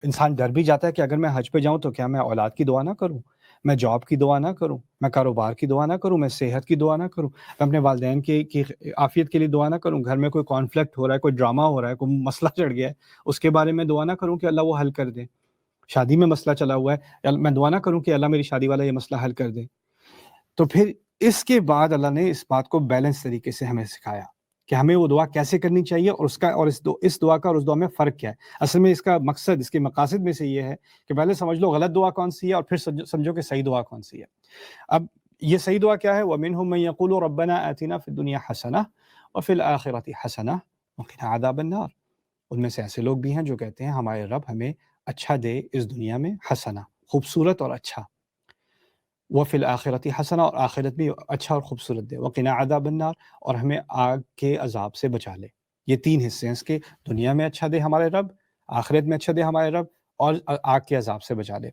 انسان ڈر بھی جاتا ہے کہ اگر میں حج پہ جاؤں تو کیا میں اولاد کی دعا نہ کروں، میں جاب کی دعا نہ کروں، میں کاروبار کی دعا نہ کروں، میں صحت کی دعا نہ کروں، میں اپنے والدین کی عافیت کے لیے دعا نہ کروں، گھر میں کوئی کانفلکٹ ہو رہا ہے، کوئی ڈرامہ ہو رہا ہے، کوئی مسئلہ چڑھ گیا ہے، اس کے بارے میں دعا نہ کروں کہ اللہ وہ حل کر دے۔ شادی میں مسئلہ چلا ہوا ہے، میں دعا نہ کروں کہ اللہ میری شادی والا یہ مسئلہ حل کر دے۔ تو پھر اس کے بعد اللہ نے اس بات کو بیلنس طریقے سے ہمیں سکھایا کہ ہمیں وہ دعا کیسے کرنی چاہیے، اور اس دعا کا اور اس دعا میں فرق کیا ہے۔ اصل میں اس کا مقصد، اس کے مقاصد میں سے یہ ہے کہ پہلے سمجھ لو غلط دعا کون سی ہے، اور پھر سمجھو کہ صحیح دعا کون سی ہے۔ اب یہ صحیح دعا کیا ہے؟ وَمِنْهُم مَن يَقُولُ رَبَّنَا آتِنَا فِي الدُّنْيَا حَسَنَةً وَفِي الْآخِرَةِ حَسَنَةً وَقِنَا عَذَابَ النَّارِ۔ ان میں سے ایسے لوگ بھی ہیں جو کہتے ہیں ہمارے رب ہمیں اچھا دے اس دنیا میں، حسنہ خوبصورت اور اچھا، وفی الآخرۃ حسنہ اور آخرت بھی اچھا اور خوبصورت دے، وقنا عذاب النار اور ہمیں آگ کے عذاب سے بچا لے۔ یہ تین حصے ہیں اس کے، دنیا میں اچھا دے ہمارے رب، آخرت میں اچھا دے ہمارے رب، اور آگ کے عذاب سے بچا لے۔